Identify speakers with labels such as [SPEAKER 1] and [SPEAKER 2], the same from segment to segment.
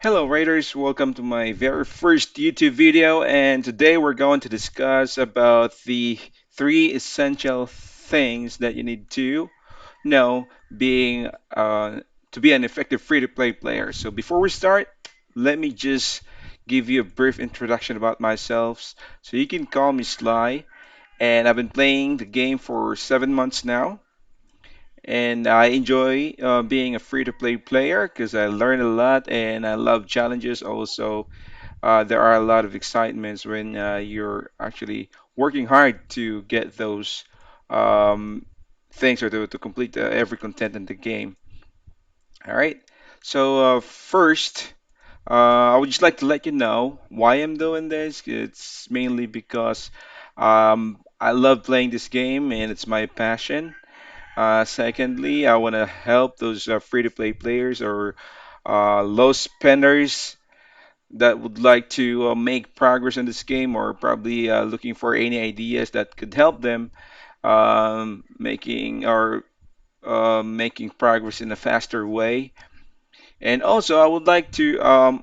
[SPEAKER 1] Hello, Raiders. Welcome to my very first YouTube video, and today we're going to discuss about the three essential things that you need to know being to be an effective free-to-play player. So before we start, let me just give you a brief introduction about myself. So you can call me Sly, and I've been playing the game for 7 months now. And I enjoy being a free-to-play player because I learn a lot and I love challenges. Also, there are a lot of excitements when you're actually working hard to get those um, things or to complete every content in the game. All right. So first, I would just like to let you know why I'm doing this. It's mainly because I love playing this game and it's my passion. Secondly, I want to help those free-to-play players or low spenders that would like to make progress in this game or probably looking for any ideas that could help them making progress in a faster way. And also, I would like to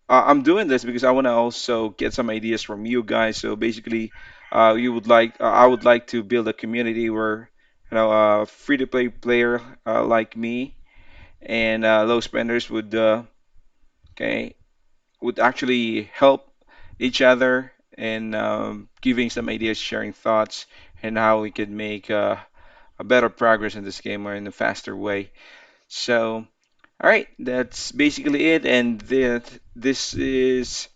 [SPEAKER 1] I'm doing this because I want to also get some ideas from you guys. So basically, I would like to build a community where a free-to-play player like me and low spenders okay would actually help each other and giving some ideas, sharing thoughts, and how we could make a better progress in this game or in a faster way. So, all right, that's basically it. And this is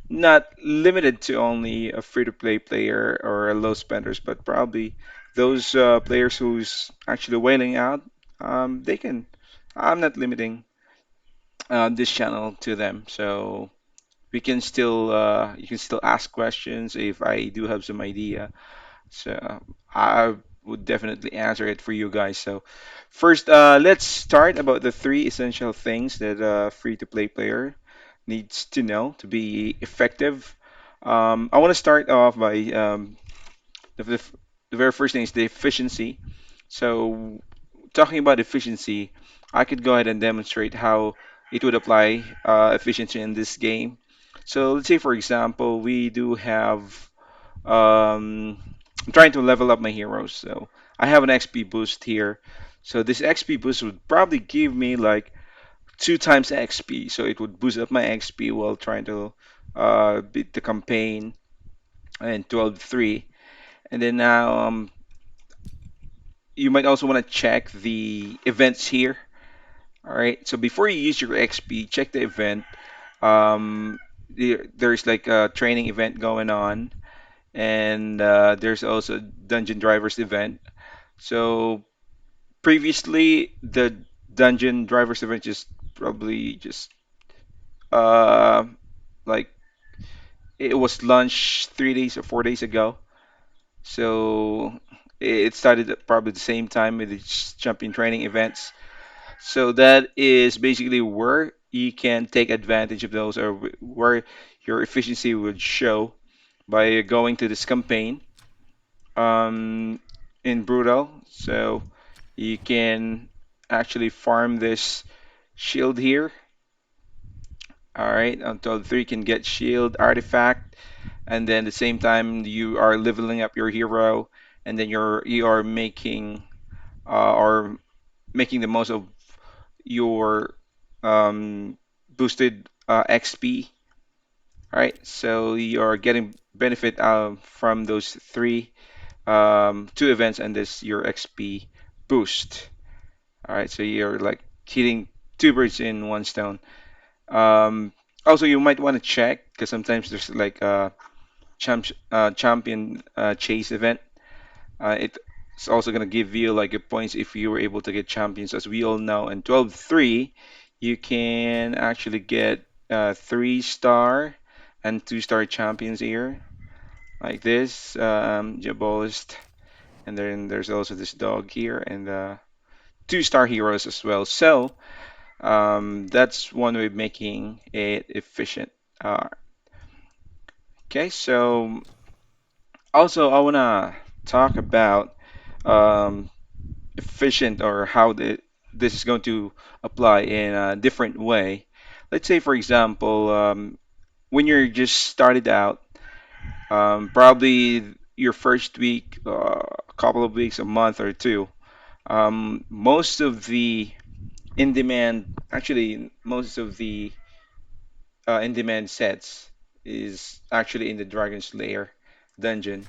[SPEAKER 1] not limited to only a free-to-play player or a low spenders, but probably those players who's actually wailing out. They can. I'm not limiting this channel to them, so we can still you can still ask questions if I do have some idea. So I would definitely answer it for you guys. So first, let's start about the three essential things that a free-to-play player needs to know to be effective. I want to start off by the very first thing is the efficiency. So talking about efficiency, I could go ahead and demonstrate how it would apply efficiency in this game. So let's say, for example, we do have I'm trying to level up my heroes. So I have an XP boost here. So this XP boost would probably give me like two times XP. So it would boost up my XP while trying to beat the campaign and 12-3. And then now you might also want to check the events here. All right. So before you use your XP, check the event. There's like a training event going on, and there's also dungeon drivers event. So previously, the dungeon drivers event just probably just uh like it was launched 3 days or 4 days ago. So it started at probably the same time with the champion training events. So that is basically where you can take advantage of those or where your efficiency would show by going to this campaign um, in Brutal. So you can actually farm this shield here. All right, until three can get shield artifact, and then at the same time you are leveling up your hero, and then you are or making the most of your boosted XP. All right, so you're getting benefit from those three two events and this your XP boost. All right, so you're like hitting two birds in one stone. Um, Also, you might want to check because sometimes there's like a champion chase event. It's also gonna give you like a points if you were able to get champions. As we all know, in 12-3, you can actually get 3-star and 2-star champions here, like this, Diabolist, and then there's also this dog here, and 2-star heroes as well. So that's one way of making it efficient. Uh, okay, so also I wanna talk about um, efficient or how this is going to apply in a different way. let's say for example, when you're just started out, probably your first week, a couple of weeks, a month or two, most of the in demand, actually, most of the in demand sets is actually in the Dragon's Lair dungeon.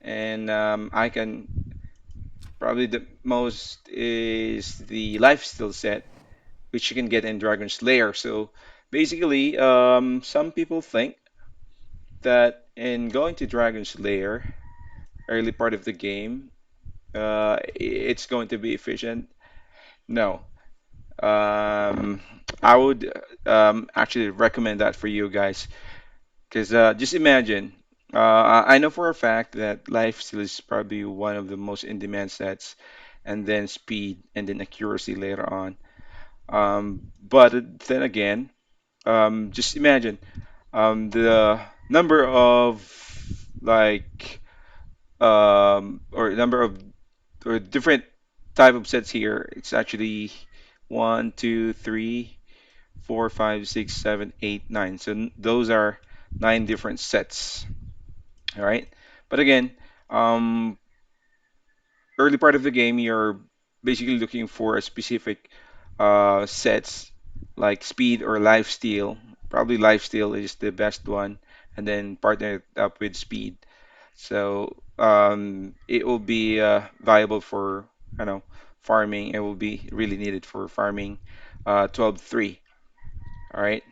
[SPEAKER 1] And I can probably the most is the lifesteal set, which you can get in Dragon's Lair. So basically, some people think that in going to Dragon's Lair, early part of the game, it's going to be efficient. No. I would actually recommend that for you guys because just imagine. I know for a fact that lifesteal is probably one of the most in-demand sets, and then speed, and then accuracy later on. But then again, just imagine the number of like or number of or different type of sets here. It's actually one, two, three, four, five, six, seven, eight, nine. So those are nine different sets. All right. But again, um, early part of the game, you're basically looking for a specific sets like speed or lifesteal. Probably lifesteal is the best one, and then partner it up with speed. So it will be viable for, I know, farming. It will be really needed for farming 12-3. All right.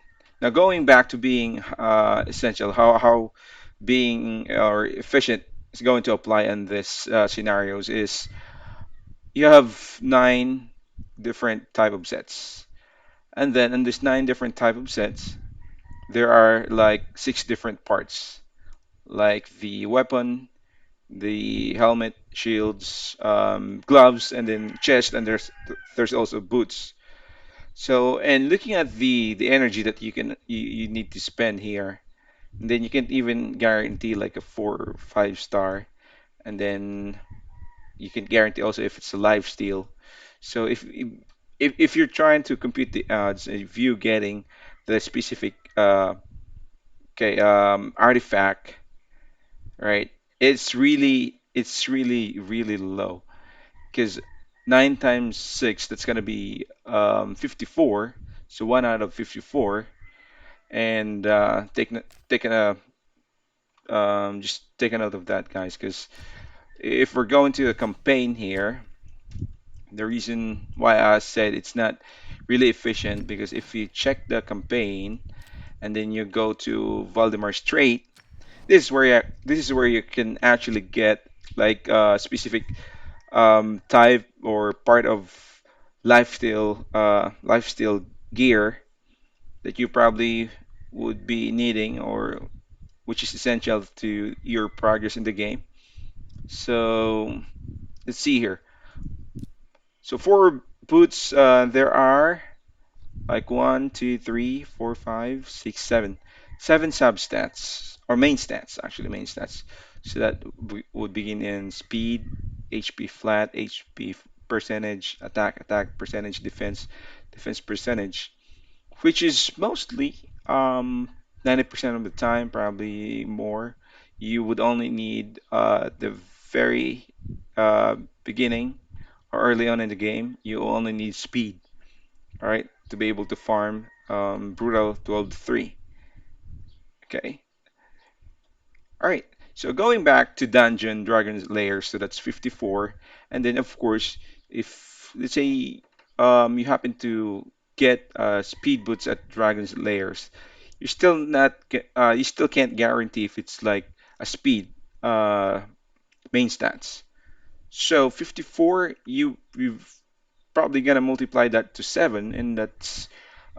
[SPEAKER 1] Now going back to being essential, how being or efficient is going to apply in this scenarios is you have nine different type of sets, and then in this nine different type of sets, there are like six different parts, like the weapon, the helmet, shields, gloves, and then chest, and there's also boots. So, and looking at the energy that you need to spend here, and then you can even guarantee like a 4 or 5 star, and then you can guarantee also if it's a life steal. So if you're trying to compute the odds, if you getting the specific artifact, right? It's really really low because 9 times 6, that's gonna be 54. So one out of 54, and taking a just take a note of that, guys, because if we're going to a campaign here, the reason why I said it's not really efficient because if you check the campaign and then you go to Valdemar Strait, this is where you can actually get like specific type or part of lifesteal gear that you probably would be needing or which is essential to your progress in the game. So let's see here. So for boots, there are like one, two, three, four, five, six, seven substats or main stats, actually main stats. So that would begin in speed, HP flat, HP percentage, attack percentage, defense percentage, which is mostly 90% of the time, probably more. You would only need the very beginning or early on in the game. You only need speed, all right, to be able to farm brutal 12-3. Okay, all right. So going back to dungeon dragon's lair, so that's 54, and then of course, if let's say you happen to get speed boots at dragon's lairs, you still can't guarantee if it's like a speed uh, main stats. So 54, you've probably gonna multiply that to 7, and that's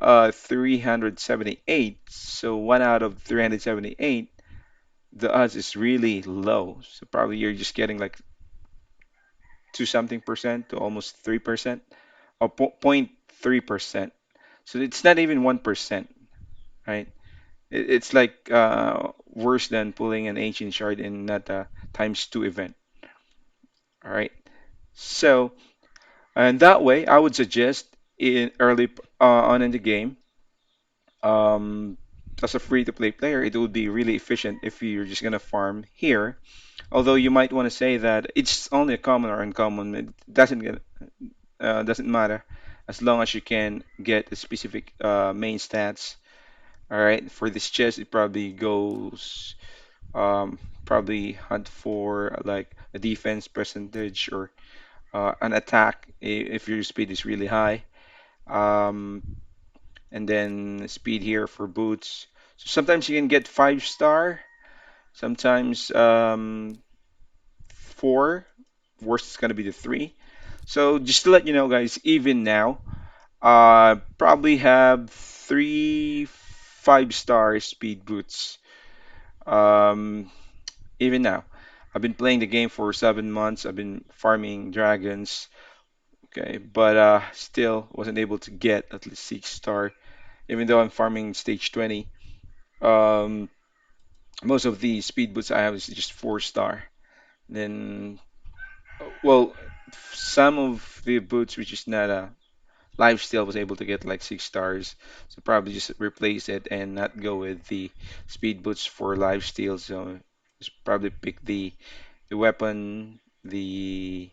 [SPEAKER 1] 378. So 1 out of 378, the odds is really low. So probably you're just getting like 2 something percent to almost 3% or 0.3%. So it's not even 1%, right? It's like worse than pulling an ancient shard in not a times 2 event. All right. So, and that way, I would suggest in early on in the game, Um, as a free-to-play player, it would be really efficient if you're just gonna farm here. Although you might want to say that it's only a common or uncommon, it doesn't matter as long as you can get a specific main stats. All right, for this chest, it probably goes probably hunt for like a defense percentage or an attack if your speed is really high. Um, and then speed here for boots. So sometimes you can get 5 star, sometimes four. Worst is gonna be the three. So just to let you know, guys, even now, probably have 3 5 star speed boots. Um, even now, I've been playing the game for 7 months. I've been farming dragons. Okay, but still wasn't able to get at least 6 star, even though I'm farming stage 20. Um, most of the speed boots I have is just 4 star. Then, well, some of the boots which is not a lifesteal was able to get like 6 stars. So probably just replace it and not go with the speed boots for lifesteal. So just probably pick the weapon, the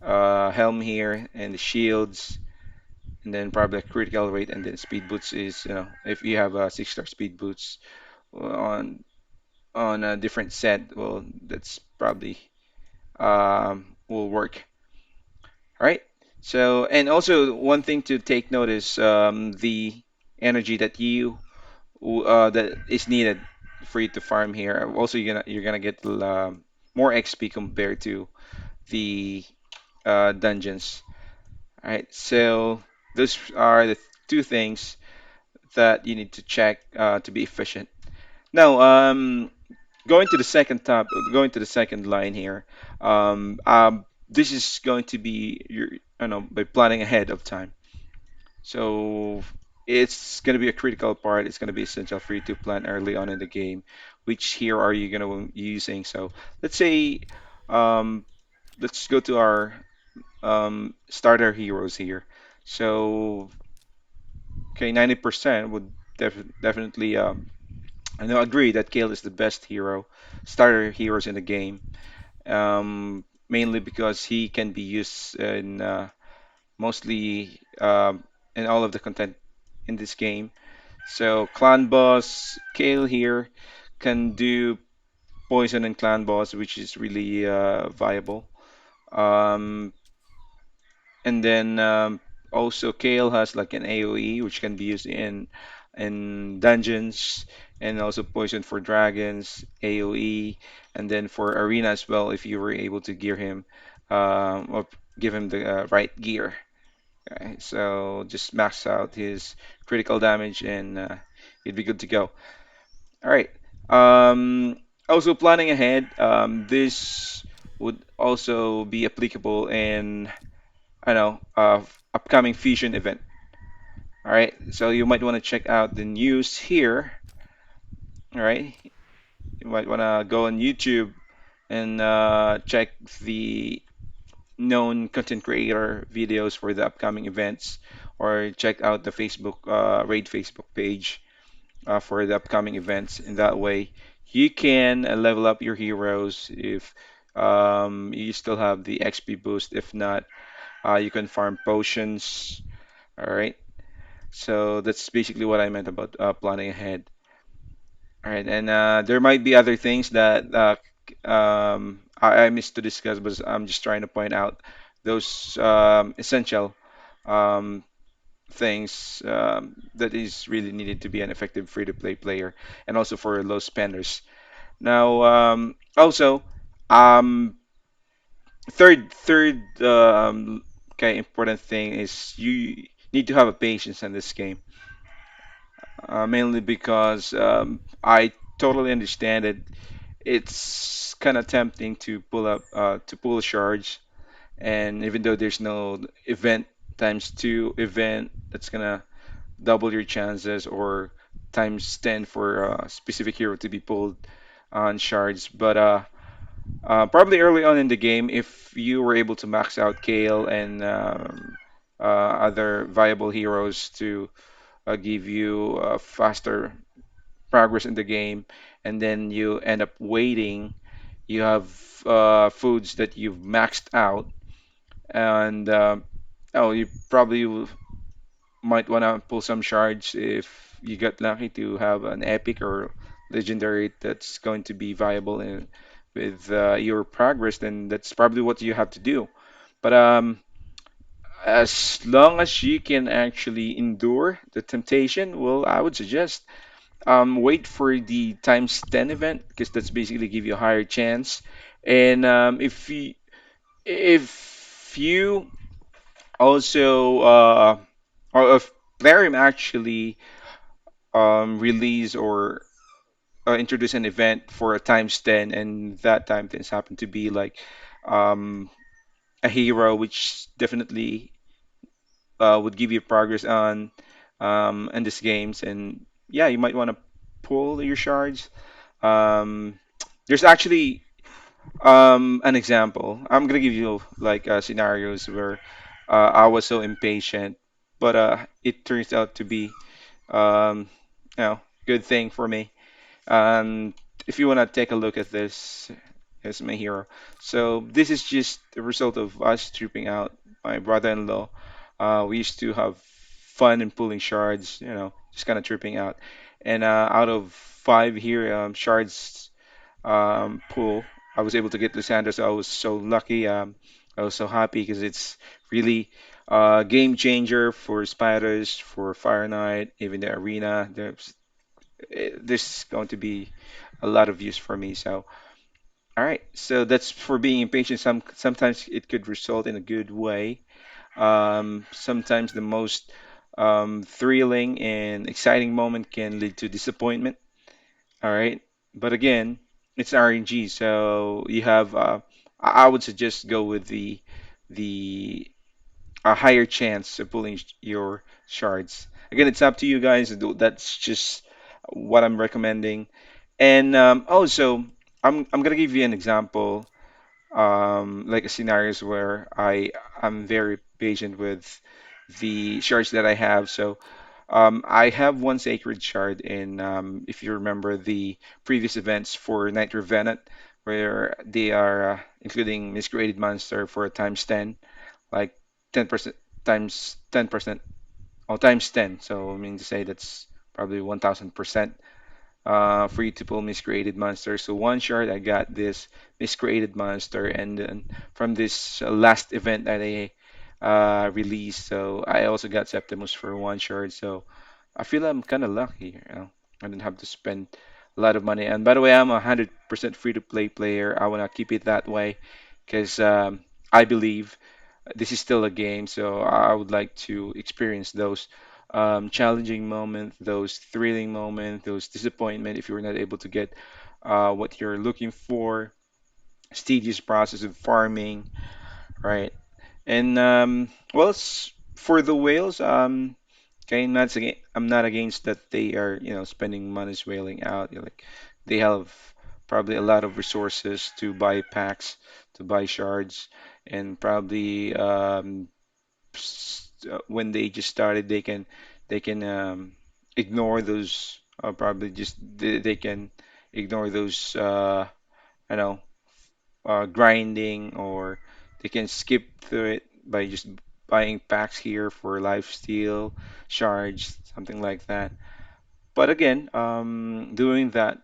[SPEAKER 1] helm here, and the shields, and then probably a critical rate, and then speed boots is, if you have a 6 star speed boots on a different set, well, that's probably will work. All right. So, and also one thing to take note is the energy that is needed for you to farm here. Also, you're gonna get more XP compared to the dungeons. All right. So those are the two things that you need to check to be efficient. Now, going to the second line here. This is going to be by planning ahead of time. So it's going to be a critical part. It's going to be essential for you to plan early on in the game. Which hero are you going to be using? So let's say, um, let's go to our starter heroes here. So okay, 90% would definitely I know agree that Kale is the best starter heroes in the game. Mainly because he can be used in mostly in all of the content in this game. So clan boss Kale here can do poison and clan boss, which is really viable. Um, and then also Kale has like an AoE which can be used in dungeons, and also poison for dragons, AoE, and then for arena as well if you were able to gear him or give him the right gear. Okay, so just max out his critical damage and he'd be good to go. All right. Um, Also planning ahead, this would also be applicable in I know, upcoming fusion event. All right, so you might want to check out the news here. All right, you might want to go on YouTube and check the known content creator videos for the upcoming events, or check out the Raid Facebook page for the upcoming events. In that way, you can level up your heroes if you still have the XP boost. If not, you can farm potions. All right. So that's basically what I meant about planning ahead. All right, and there might be other things that I missed to discuss, but I'm just trying to point out those essential um, things that is really needed to be an effective free-to-play player, and also for low spenders. Now, also, um, third okay, important thing is you need to have a patience in this game. Mainly because I totally understand it. It's kind of tempting to pull a charge, and even though there's no event times two event that's gonna double your chances, or times 10 for a specific hero to be pulled on shards, but probably early on in the game, if you were able to max out Kale and other viable heroes to give you faster progress in the game, and then you end up waiting. You have foods that you've maxed out, and oh, you probably might want to pull some shards if you get lucky to have an epic or legendary that's going to be viable with your progress. Then that's probably what you have to do. But as long as you can actually endure the temptation, well, I would suggest wait for the times 10 event because that's basically give you a higher chance. And if you also or if Plarium actually release or introduce an event for a times 10, and that time 10 happen to be like um, a hero which definitely would give you progress on in these games, and yeah, you might want to pull your shards. um, there's actually an example. I'm gonna give you like scenarios where I was so impatient, but it turns out to be um, good thing for me. And if you want to take a look at this, here's my hero. So this is just the result of us tripping out. My brother-in-law, we used to have fun in pulling shards, just kind of tripping out. And out of five here shards pull, I was able to get Lysandra, so I was so lucky. I was so happy because it's really game changer for spiders, for Fire Knight, even the arena. There's going to be a lot of use for me. So, all right. So that's for being impatient. Sometimes it could result in a good way. Sometimes the most thrilling and exciting moment can lead to disappointment. All right. But again, it's RNG, so you have I would suggest go with the a higher chance of pulling your shards. Again, it's up to you guys. That's just what I'm recommending. And also, I'm gonna give you an example, like a scenarios where I'm very patient with the shards that I have. So I have one sacred shard in, if you remember the previous events for Night Revenant, where they are including Miscreated Monster for a times 10, like 10% times 10%, or times 10. So I mean to say that's probably 1000% for you to pull miscreated monster. So one shard, I got this miscreated monster, and then from this last event that I released, so I also got Septimus for one shard. So I feel I'm kind of lucky. I didn't have to spend a lot of money. And by the way, I'm a 100% free to play player. I want to keep it that way because I believe this is still a game, so I would like to experience those challenging moments, those thrilling moments, those disappointment if you're not able to get what you're looking for, tedious process of farming, right? And well, for the whales, okay, I'm not against that they are, spending money whaling out. Like they have probably a lot of resources to buy packs, to buy shards, and probably when they just started, they can ignore those. Probably just they can ignore those. I know grinding, or they can skip through it by just buying packs here for lifesteal, shards, something like that. But again, doing that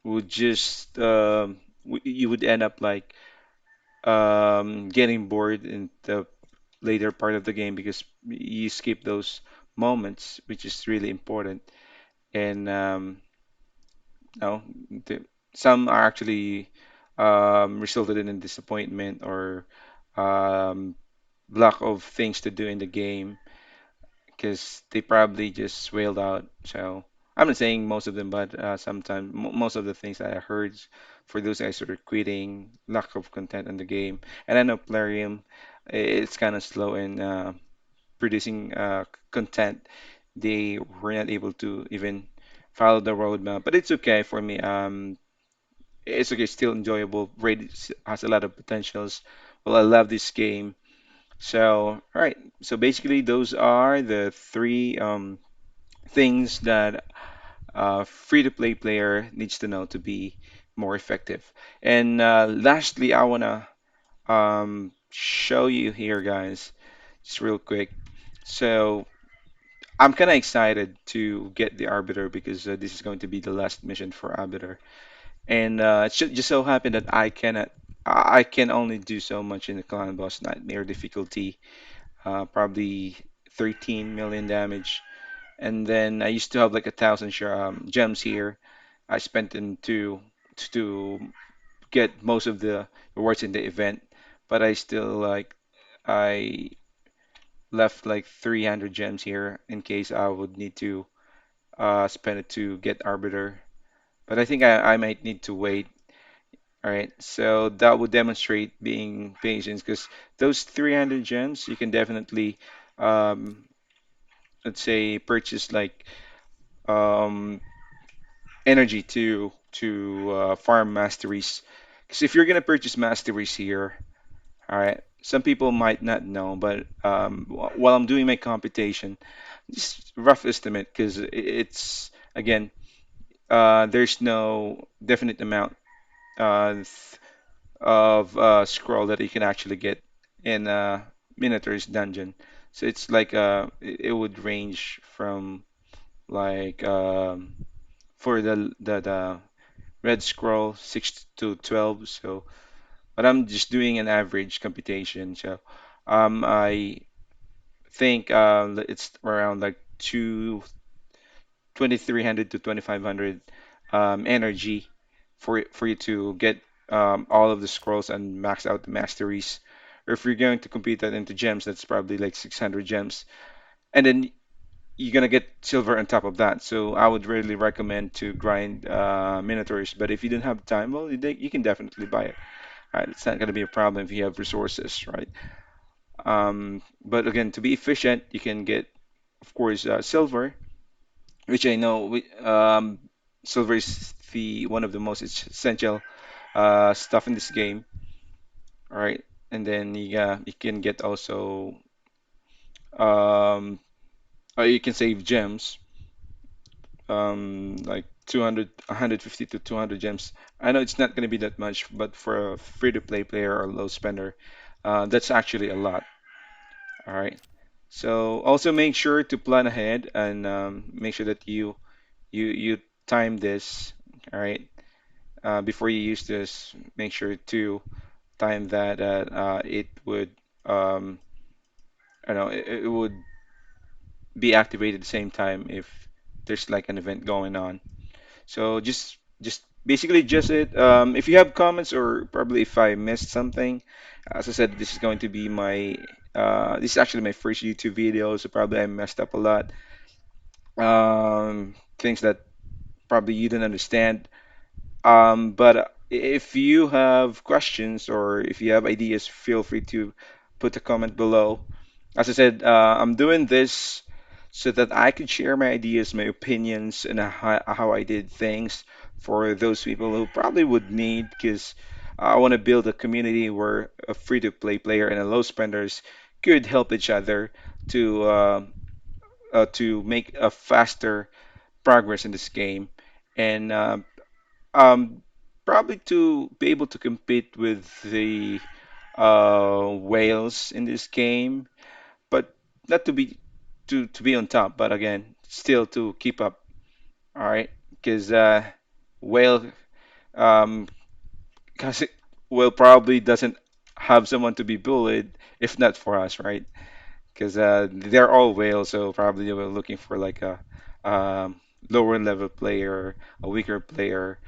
[SPEAKER 1] would just you would end up like getting bored in the later part of the game because you skip those moments, which is really important. And no, the, some are actually resulted in a disappointment or um, lack of things to do in the game because they probably just wailed out. So I'm not saying most of them, but sometimes most of the things that I heard for those guys who are quitting, lack of content in the game. And I know Plarium, it's kind of slow in producing content. They were not able to even follow the roadmap, but it's okay for me. It's okay, still enjoyable. Raid has a lot of potentials. Well, I love this game. So, all right. So basically, those are the three things that a free-to-play player needs to know to be more effective. And lastly, I wanna show you here, guys, just real quick. So I'm kind of excited to get the Arbiter because this is going to be the last mission for Arbiter. And it should just so happen that I can only do so much in the Clan Boss Nightmare difficulty, probably 13 million damage. And then I used to have like 1,000 gems here. I spent them to get most of the rewards in the event, but I still I left like 300 gems here in case I would need to spend it to get Arbiter. But I think I might need to wait. All right, so that would demonstrate being patient because those 300 gems you can definitely, um, let's say, purchase like um, energy to farm masteries. Because if you're gonna purchase masteries here, all right, some people might not know, but while I'm doing my computation, just rough estimate because it's again, there's no definite amount uh, of scroll that you can actually get in Minotaur's dungeon. So it's like it would range from like for the red scroll 6 to 12. So, but I'm just doing an average computation. So, I think it's around like 2,300 to 2,500 energy for you to get all of the scrolls and max out the masteries. Or if you're going to compute that into gems, that's probably like 600 gems. And then you're gonna get silver on top of that. So I would really recommend to grind minotaurs. But if you don't have time, well, you can definitely buy it. Right? It's not gonna be a problem if you have resources, right? But again, to be efficient, you can get, of course, silver, which I know silver is the one of the most essential stuff in this game, all right? And then you can get also you can save gems, like 200, 150 to 200 gems. I know it's not going to be that much, but for a free-to-play player or low spender, that's actually a lot, all right? So also make sure to plan ahead and make sure that you time this, all right? Before you use this, make sure to time that it would I don't know it would be activated at the same time if there's like an event going on. So just basically just it. If you have comments or probably if I missed something, as I said, this is going to be my this is actually my first YouTube video, so probably I messed up a lot. Things that probably you didn't understand. But if you have questions or if you have ideas, feel free to put a comment below. As I said, I'm doing this so that I could share my ideas, my opinions, and how I did things for those people who probably would need, because I want to build a community where a free-to-play player and a low spenders could help each other to make a faster progress in this game. And um, probably to be able to compete with the whales in this game, but not to be on top, but again, still to keep up. All right, because whale um, cause whale probably doesn't have someone to be bullied if not for us, right? Because they're all whales, so probably they were looking for like a lower level player, a weaker player,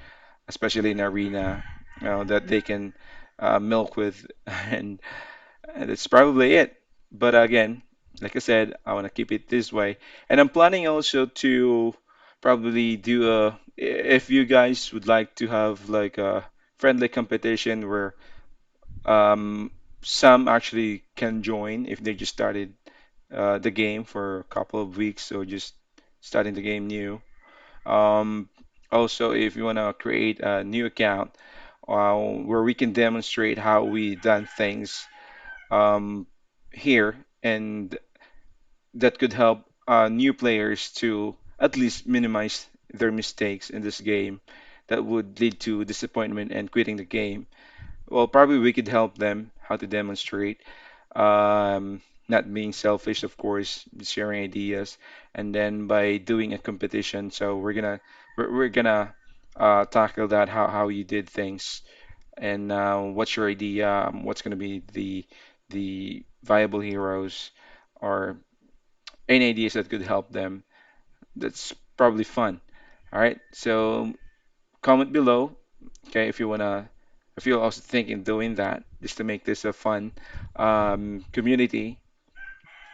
[SPEAKER 1] especially in arena, that they can milk with, and, and that's probably it. But again, like I said, I want to keep it this way, and I'm planning also to probably do if you guys would like to have like a friendly competition where um, some actually can join if they just started the game for a couple of weeks or just starting the game new. Also, if you want to create a new account where we can demonstrate how we done things um, here, and that could help new players to at least minimize their mistakes in this game that would lead to disappointment and quitting the game. Well, probably we could help them how to demonstrate, not being selfish, of course, sharing ideas, and then by doing a competition. So we're gonna tackle that how you did things and what's your idea, what's gonna be the viable heroes or any ideas that could help them. That's probably fun. All right, so comment below, okay, if you're also thinking doing that, just to make this a fun community.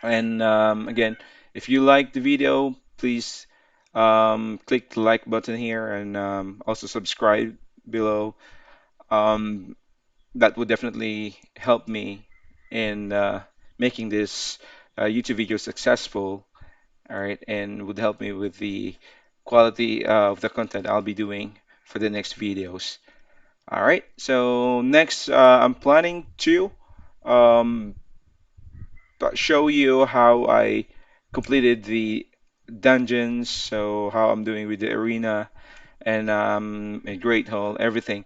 [SPEAKER 1] And again, if you like the video, please click the like button here and also subscribe below. Um, that would definitely help me in making this YouTube video successful. All right, and would help me with the quality of the content I'll be doing for the next videos. All right, so next, I'm planning to um, show you how I completed the dungeons, so how I'm doing with the arena and a great hall, everything.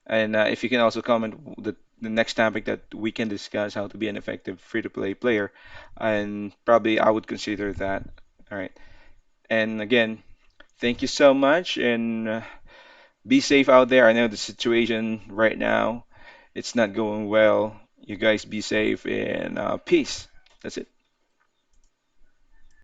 [SPEAKER 1] And if you can also comment the next topic that we can discuss how to be an effective free-to-play player, and probably I would consider that. All right. And again, thank you so much, and be safe out there. I know the situation right now, it's not going well. You guys be safe and peace. That's it.